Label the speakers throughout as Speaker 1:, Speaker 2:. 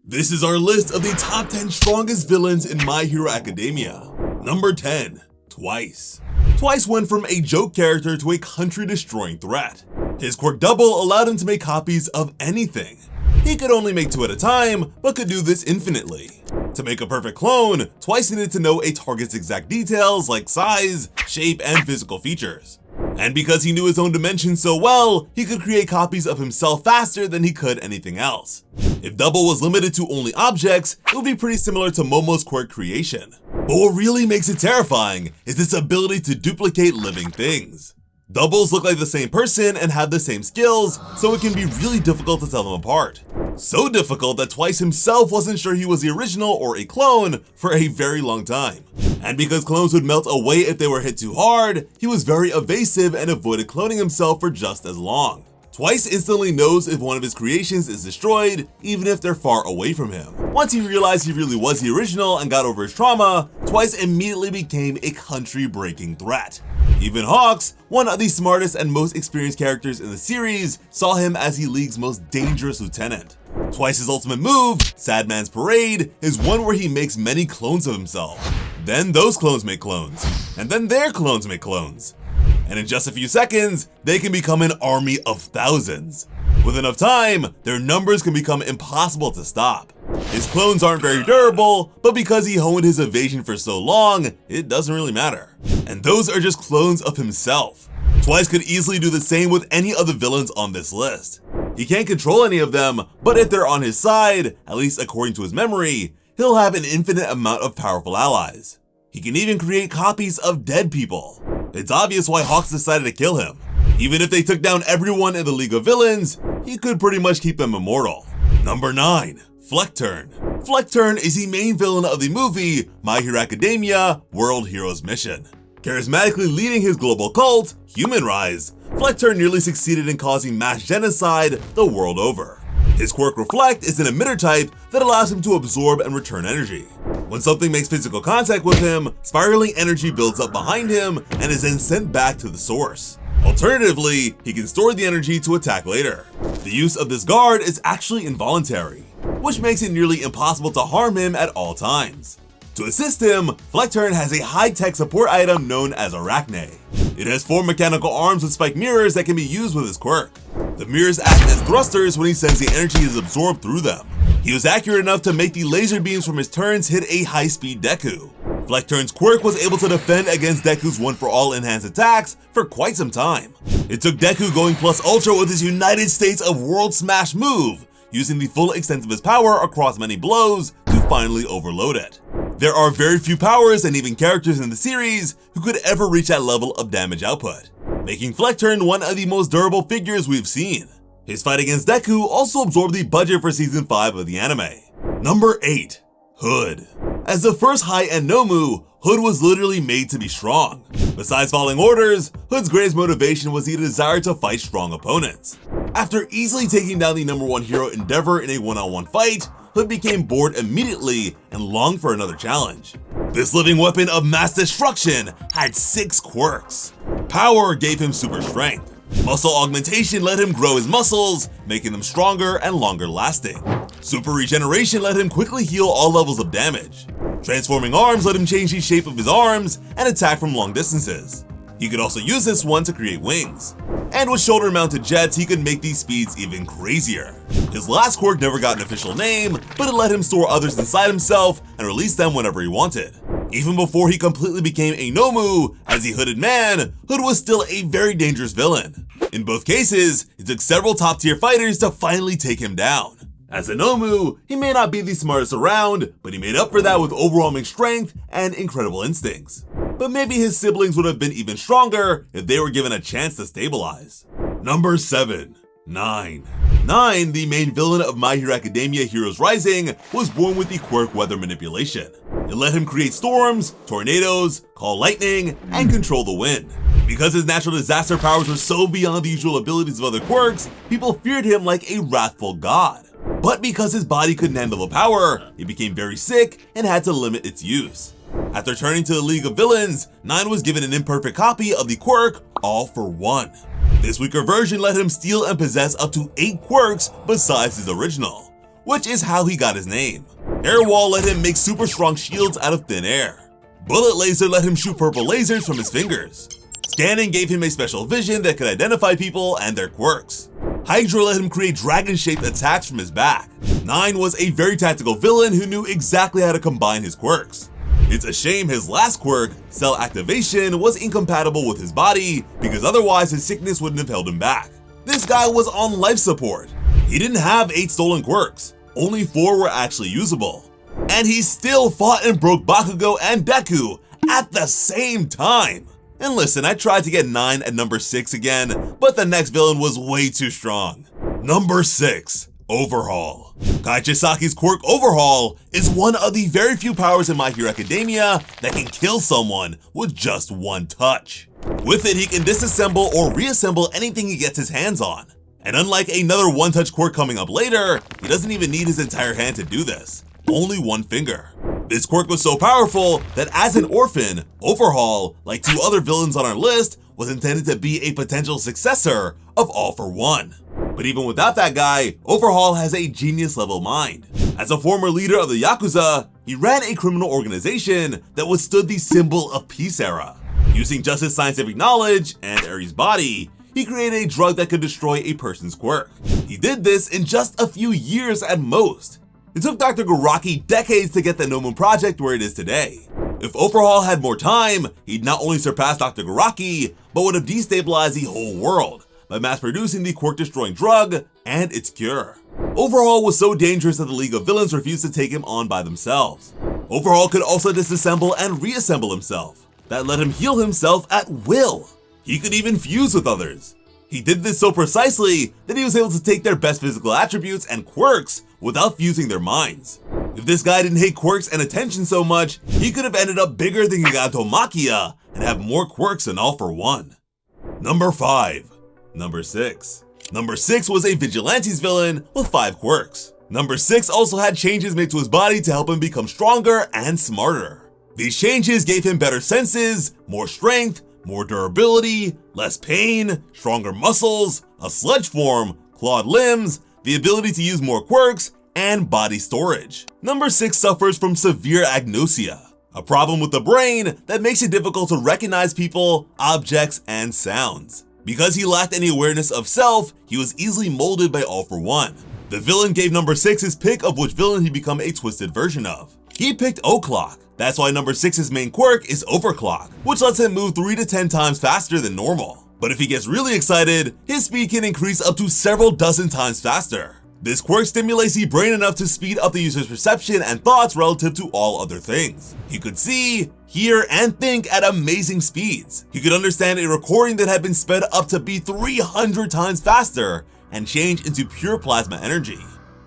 Speaker 1: This is our list of the top 10 strongest villains in My Hero Academia. Number 10. Twice. Twice went from a joke character to a country-destroying threat. His quirk double allowed him to make copies of anything. He could only make 2 at a time, but could do this infinitely. To make a perfect clone, Twice needed to know a target's exact details like size, shape, and physical features. And because he knew his own dimensions so well, he could create copies of himself faster than he could anything else. If double was limited to only objects, it would be pretty similar to Momo's quirk creation. But what really makes it terrifying is its ability to duplicate living things. Doubles look like the same person and have the same skills, so it can be really difficult to tell them apart. So difficult that Twice himself wasn't sure he was the original or a clone for a very long time. And because clones would melt away if they were hit too hard, he was very evasive and avoided cloning himself for just as long. Twice instantly knows if one of his creations is destroyed, even if they're far away from him. Once he realized he really was the original and got over his trauma, Twice immediately became a country-breaking threat. Even Hawks, one of the smartest and most experienced characters in the series, saw him as the league's most dangerous lieutenant. Twice's ultimate move, Sad Man's Parade, is one where he makes many clones of himself. Then those clones make clones, and then their clones make clones. And in just a few seconds, they can become an army of thousands. With enough time, their numbers can become impossible to stop. His clones aren't very durable, but because he honed his evasion for so long, it doesn't really matter. And those are just clones of himself. Twice could easily do the same with any of the villains on this list. He can't control any of them, but if they're on his side, at least according to his memory, he'll have an infinite amount of powerful allies. He can even create copies of dead people. It's obvious why Hawks decided to kill him. Even if they took down everyone in the League of Villains, he could pretty much keep them immortal. Number 9. Fleck Turn. Fleck Turn is the main villain of the movie My Hero Academia World Heroes Mission. Charismatically leading his global cult, Human Rise, Fleck Turn nearly succeeded in causing mass genocide the world over. His quirk Reflect is an emitter type that allows him to absorb and return energy. When something makes physical contact with him, spiraling energy builds up behind him and is then sent back to the source. Alternatively, he can store the energy to attack later. The use of this guard is actually involuntary, which makes it nearly impossible to harm him at all times. To assist him, Fleck Turn has a high-tech support item known as Arachne. It has 4 mechanical arms with spiked mirrors that can be used with his quirk. The mirrors act as thrusters when he sends the energy is absorbed through them. He was accurate enough to make the laser beams from his turns hit a high-speed Deku. Fleck Turn's quirk was able to defend against Deku's one-for-all enhanced attacks for quite some time. It took Deku going plus ultra with his United States of World Smash move, using the full extent of his power across many blows to finally overload it. There are very few powers and even characters in the series who could ever reach that level of damage output, making Fleck Turn one of the most durable figures we've seen. His fight against Deku also absorbed the budget for season 5 of the anime. Number 8. Hood. As the first high-end Nomu, Hood was literally made to be strong. Besides following orders, Hood's greatest motivation was the desire to fight strong opponents. After easily taking down the #1 hero Endeavor in a one-on-one fight, Hood became bored immediately and longed for another challenge. This living weapon of mass destruction had 6 quirks. Power gave him super strength. Muscle augmentation let him grow his muscles, making them stronger and longer lasting. Super regeneration let him quickly heal all levels of damage. Transforming arms let him change the shape of his arms and attack from long distances. He could also use this one to create wings. And with shoulder-mounted jets, he could make these speeds even crazier. His last quirk never got an official name, but it let him store others inside himself and release them whenever he wanted. Even before he completely became a Nomu, as a hooded man, Hood was still a very dangerous villain. In both cases, it took several top-tier fighters to finally take him down. As a Nomu, he may not be the smartest around, but he made up for that with overwhelming strength and incredible instincts. But maybe his siblings would have been even stronger if they were given a chance to stabilize. Number 7. 9. 9, the main villain of My Hero Academia Heroes Rising, was born with the quirk Weather Manipulation. It let him create storms, tornadoes, call lightning, and control the wind. Because his natural disaster powers were so beyond the usual abilities of other quirks, people feared him like a wrathful god. But because his body couldn't handle the power, it became very sick and had to limit its use. After turning to the League of Villains, 9 was given an imperfect copy of the quirk All for One. This weaker version let him steal and possess up to 8 quirks besides his original, which is how he got his name. Airwall let him make super strong shields out of thin air. Bullet Laser let him shoot purple lasers from his fingers. Scanning gave him a special vision that could identify people and their quirks. Hydra let him create dragon-shaped attacks from his back. 9 was a very tactical villain who knew exactly how to combine his quirks. It's a shame his last quirk, Cell Activation, was incompatible with his body because otherwise his sickness wouldn't have held him back. This guy was on life support. He didn't have 8 stolen quirks, only 4 were actually usable. And he still fought and broke Bakugo and Deku at the same time. And listen, I tried to get 9 at number 6 again, but the next villain was way too strong. Number 6. Overhaul. Kaichisaki's quirk Overhaul is one of the very few powers in My Hero Academia that can kill someone with just one touch. With it, he can disassemble or reassemble anything he gets his hands on. And unlike another one-touch quirk coming up later, he doesn't even need his entire hand to do this, only one finger. This quirk was so powerful that as an orphan, Overhaul, like 2 other villains on our list, was intended to be a potential successor of All for One. But even without that guy, Overhaul has a genius-level mind. As a former leader of the Yakuza, he ran a criminal organization that withstood the symbol of peace era. Using just his scientific knowledge and Ares' body, he created a drug that could destroy a person's quirk. He did this in just a few years at most. It took Dr. Garaki decades to get the No Moon Project where it is today. If Overhaul had more time, he'd not only surpass Dr. Garaki, but would have destabilized the whole world by mass-producing the quirk-destroying drug and its cure. Overhaul was so dangerous that the League of Villains refused to take him on by themselves. Overhaul could also disassemble and reassemble himself. That let him heal himself at will. He could even fuse with others. He did this so precisely that he was able to take their best physical attributes and quirks without fusing their minds. If this guy didn't hate quirks and attention so much, he could have ended up bigger than Gigantomaki and have more quirks than All for One. Number 5. Number 6. Number 6 was a Vigilantes villain with 5 quirks. Number 6 also had changes made to his body to help him become stronger and smarter. These changes gave him better senses, more strength, more durability, less pain, stronger muscles, a sludge form, clawed limbs, the ability to use more quirks, and body storage. Number 6 suffers from severe agnosia, a problem with the brain that makes it difficult to recognize people, objects, and sounds. Because he lacked any awareness of self, he was easily molded by All for One. The villain gave number 6 his pick of which villain he'd become a twisted version of. He picked Oclock. That's why number 6's main quirk is Overclock, which lets him move 3 to 10 times faster than normal. But if he gets really excited, his speed can increase up to several dozen times faster. This quirk stimulates the brain enough to speed up the user's perception and thoughts relative to all other things. He could see, hear, and think at amazing speeds. He could understand a recording that had been sped up to be 300 times faster and change into pure plasma energy.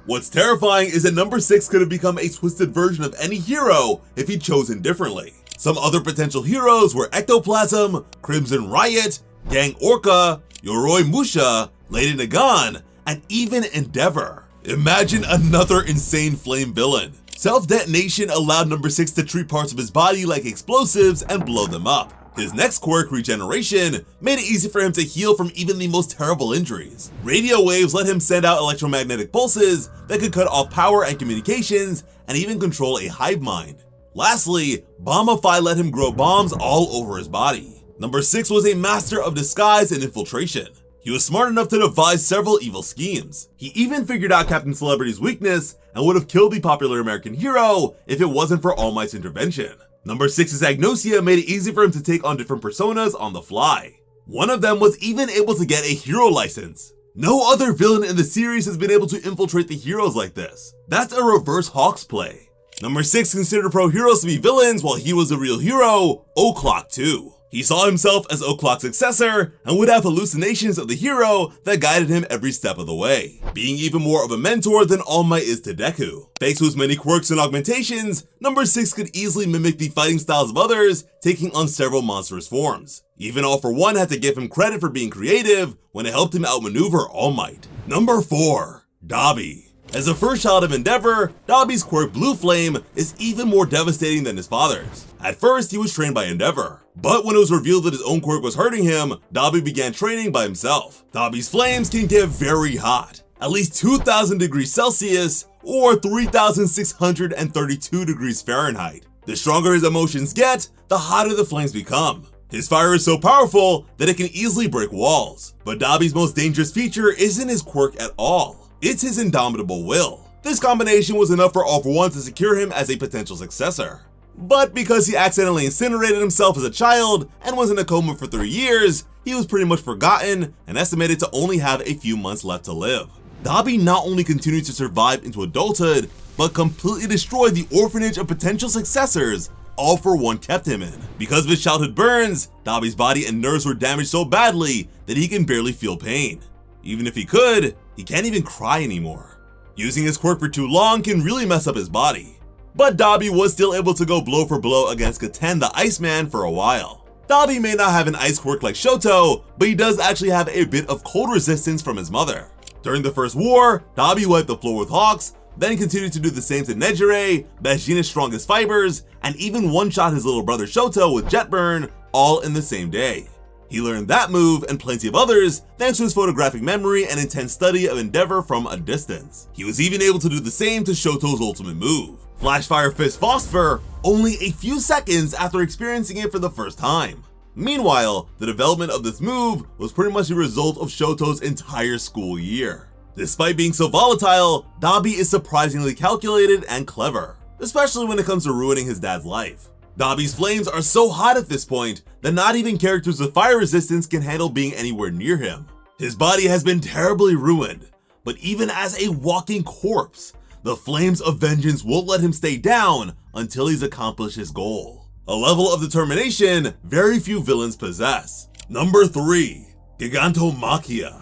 Speaker 1: What's terrifying is that number 6 could have become a twisted version of any hero if he'd chosen differently. Some other potential heroes were Ectoplasm, Crimson Riot, Gang Orca, Yoroi Musha, Lady Nagan, and even Endeavor. Imagine another insane flame villain. Self-detonation allowed number 6 to treat parts of his body like explosives and blow them up. His next quirk, Regeneration, made it easy for him to heal from even the most terrible injuries. Radio waves let him send out electromagnetic pulses that could cut off power and communications and even control a hive mind. Lastly, Bombify let him grow bombs all over his body. Number 6 was a master of disguise and infiltration. He was smart enough to devise several evil schemes. He even figured out Captain Celebrity's weakness and would have killed the popular American hero if it wasn't for All Might's intervention. Number 6's agnosia made it easy for him to take on different personas on the fly. One of them was even able to get a hero license. No other villain in the series has been able to infiltrate the heroes like this. That's a reverse Hawks play. Number 6 considered pro heroes to be villains while he was a real hero, Oclock too. He saw himself as Oclock's successor and would have hallucinations of the hero that guided him every step of the way, being even more of a mentor than All Might is to Deku. Thanks to his many quirks and augmentations, number 6 could easily mimic the fighting styles of others, taking on several monstrous forms. Even All for One had to give him credit for being creative when it helped him outmaneuver All Might. Number 4. Dobby. As the first child of Endeavor, Dobby's quirk Blue Flame is even more devastating than his father's. At first, he was trained by Endeavor, but when it was revealed that his own quirk was hurting him, Dobby began training by himself. Dobby's flames can get very hot, at least 2,000 degrees Celsius or 3,632 degrees Fahrenheit. The stronger his emotions get, the hotter the flames become. His fire is so powerful that it can easily break walls. But Dobby's most dangerous feature isn't his quirk at all. It's his indomitable will. This combination was enough for All For One to secure him as a potential successor. But because he accidentally incinerated himself as a child and was in a coma for 3 years, he was pretty much forgotten and estimated to only have a few months left to live. Dobby not only continued to survive into adulthood, but completely destroyed the orphanage of potential successors All For One kept him in. Because of his childhood burns, Dobby's body and nerves were damaged so badly that he can barely feel pain. Even if he could, he can't even cry anymore. Using his quirk for too long can really mess up his body. But Dobby was still able to go blow for blow against Gaten the Iceman for a while. Dobby may not have an ice quirk like Shoto, but he does actually have a bit of cold resistance from his mother. During the first war, Dobby wiped the floor with hawks, then continued to do the same to Nejire, Bajina's strongest fibers, and even one-shot his little brother Shoto with Jet Burn, all in the same day. He learned that move and plenty of others thanks to his photographic memory and intense study of Endeavor from a distance. He was even able to do the same to Shoto's ultimate move, Flash Fire Fist Phosphor, only a few seconds after experiencing it for the first time. Meanwhile, the development of this move was pretty much the result of Shoto's entire school year. Despite being so volatile, Dobby is surprisingly calculated and clever, especially when it comes to ruining his dad's life. Dobby's flames are so hot at this point that not even characters with fire resistance can handle being anywhere near him. His body has been terribly ruined, but even as a walking corpse, the flames of vengeance won't let him stay down until he's accomplished his goal. A level of determination very few villains possess. Number 3. Gigantomaki.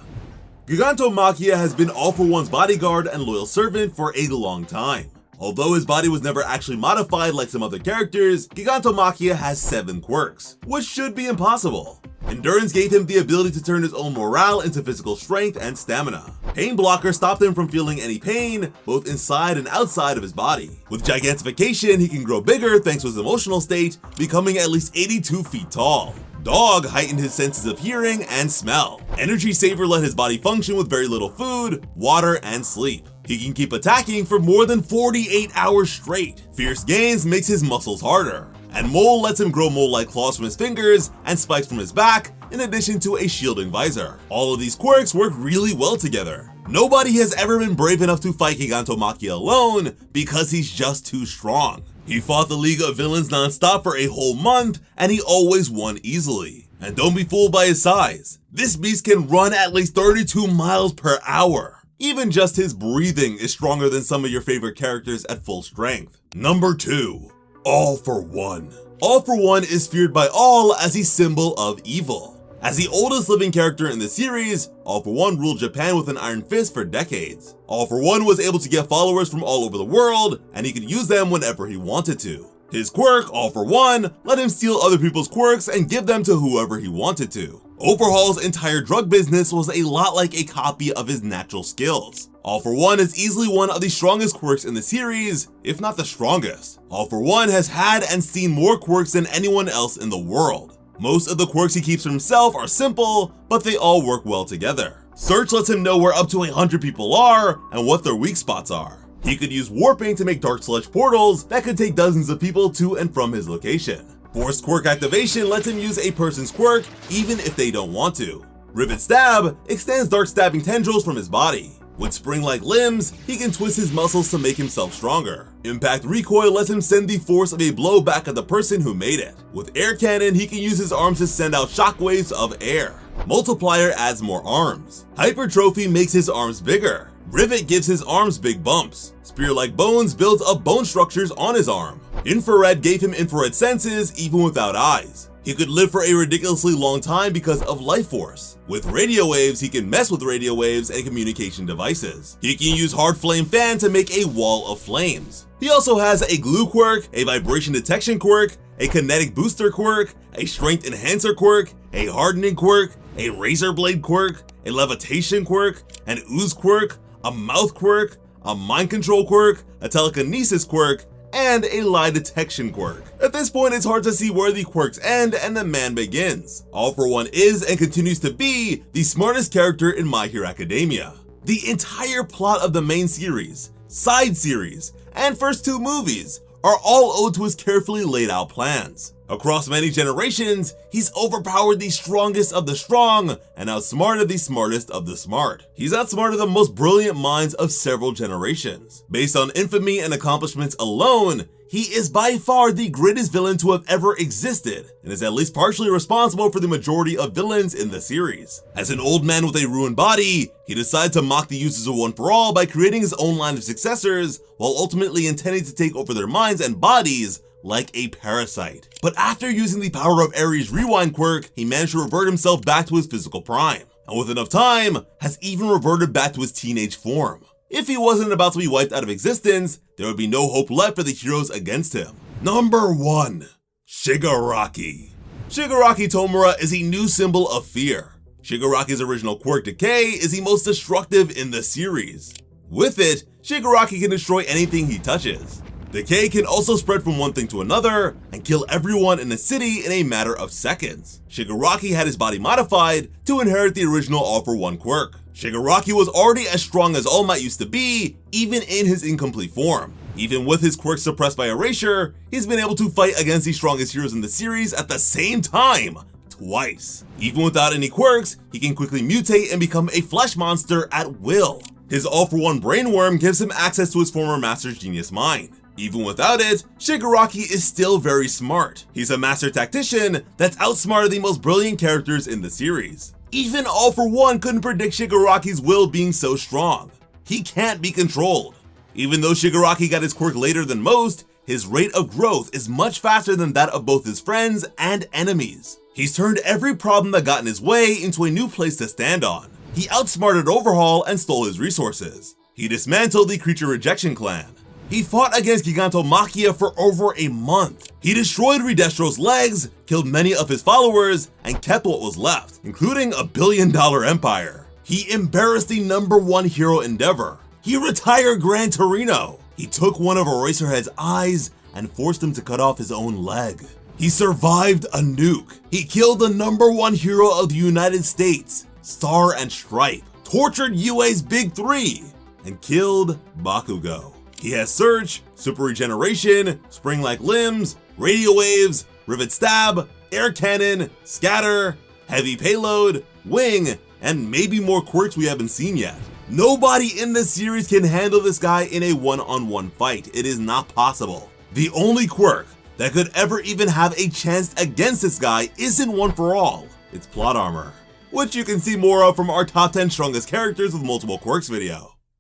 Speaker 1: Gigantomaki has been All For One's bodyguard and loyal servant for a long time. Although his body was never actually modified like some other characters, Gigantomaki has 7 quirks, which should be impossible. Endurance gave him the ability to turn his own morale into physical strength and stamina. Pain Blocker stopped him from feeling any pain, both inside and outside of his body. With Gigantification, he can grow bigger thanks to his emotional state, becoming at least 82 feet tall. Dog heightened his senses of hearing and smell. Energy Saver let his body function with very little food, water, and sleep. He can keep attacking for more than 48 hours straight. Fierce Gains makes his muscles harder. And Mole lets him grow mole-like claws from his fingers and spikes from his back, in addition to a shielding visor. All of these quirks work really well together. Nobody has ever been brave enough to fight Gigantomaki alone because he's just too strong. He fought the League of Villains non-stop for a whole month, and he always won easily. And don't be fooled by his size. This beast can run at least 32 miles per hour. Even just his breathing is stronger than some of your favorite characters at full strength. Number 2. All For One. All For One is feared by all as a symbol of evil. As the oldest living character in the series, All For One ruled Japan with an iron fist for decades. All For One was able to get followers from all over the world, and he could use them whenever he wanted to. His quirk, All For One, let him steal other people's quirks and give them to whoever he wanted to. Overhaul's entire drug business was a lot like a copy of his natural skills. All For One is easily one of the strongest quirks in the series, if not the strongest. All For One has had and seen more quirks than anyone else in the world. Most of the quirks he keeps for himself are simple, but they all work well together. Search lets him know where up to 100 people are and what their weak spots are. He could use warping to make dark sludge portals that could take dozens of people to and from his location. Forced quirk activation lets him use a person's quirk even if they don't want to. Rivet Stab extends dark stabbing tendrils from his body. With spring-like limbs, he can twist his muscles to make himself stronger. Impact Recoil lets him send the force of a blow back at the person who made it. With Air Cannon, he can use his arms to send out shockwaves of air. Multiplier adds more arms. Hypertrophy makes his arms bigger. Rivet gives his arms big bumps. Spear-like Bones builds up bone structures on his arm. Infrared gave him infrared senses even without eyes. He could live for a ridiculously long time because of life force. With radio waves, he can mess with radio waves and communication devices. He can use Hard Flame Fan to make a wall of flames. He also has a glue quirk, a vibration detection quirk, a kinetic booster quirk, a strength enhancer quirk, a hardening quirk, a razor blade quirk, a levitation quirk, an ooze quirk, a mouth quirk, a mind control quirk, a telekinesis quirk, and a lie detection quirk. At this point, it's hard to see where the quirks end and the man begins. All For One is and continues to be the smartest character in My Hero Academia. The entire plot of the main series side series, and first 2 movies are all owed to his carefully laid out plans. Across many generations, he's overpowered the strongest of the strong and outsmarted the smartest of the smart. He's outsmarted the most brilliant minds of several generations. Based on infamy and accomplishments alone, he is by far the greatest villain to have ever existed, and is at least partially responsible for the majority of villains in the series. As an old man with a ruined body, he decided to mock the users of One For All by creating his own line of successors, while ultimately intending to take over their minds and bodies like a parasite. But after using the power of Ares' rewind quirk, he managed to revert himself back to his physical prime, and with enough time, has even reverted back to his teenage form. If he wasn't about to be wiped out of existence, there would be no hope left for the heroes against him. Number 1. Shigaraki. Shigaraki Tomura is a new symbol of fear. Shigaraki's original quirk, Decay, is the most destructive in the series. With it, Shigaraki can destroy anything he touches. Decay can also spread from one thing to another and kill everyone in the city in a matter of seconds. Shigaraki had his body modified to inherit the original All For One quirk. Shigaraki was already as strong as All Might used to be, even in his incomplete form. Even with his quirk suppressed by erasure, he's been able to fight against the strongest heroes in the series at the same time, twice. Even without any quirks, he can quickly mutate and become a flesh monster at will. His All For One brainworm gives him access to his former master's genius mind. Even without it, Shigaraki is still very smart. He's a master tactician that's outsmarted the most brilliant characters in the series. Even All For One couldn't predict Shigaraki's will being so strong. He can't be controlled. Even though Shigaraki got his quirk later than most, his rate of growth is much faster than that of both his friends and enemies. He's turned every problem that got in his way into a new place to stand on. He outsmarted Overhaul and stole his resources. He dismantled the Creature Rejection Clan. He fought against Gigantomaki for over a month. He destroyed Redestro's legs, killed many of his followers, and kept what was left, including a billion-dollar empire. He embarrassed the #1 hero Endeavor. He retired Gran Torino. He took one of Eraserhead's eyes and forced him to cut off his own leg. He survived a nuke. He killed the #1 hero of the United States, Star and Stripe, tortured UA's Big 3, and killed Bakugo. He has Search, Super Regeneration, Spring-like Limbs, Radio Waves, Rivet Stab, Air Cannon, Scatter, Heavy Payload, Wing, and maybe more quirks we haven't seen yet. Nobody in this series can handle this guy in a one-on-one fight. It is not possible. The only quirk that could ever even have a chance against this guy isn't One For All. It's plot armor, which you can see more of from our top 10 strongest characters with multiple quirks video.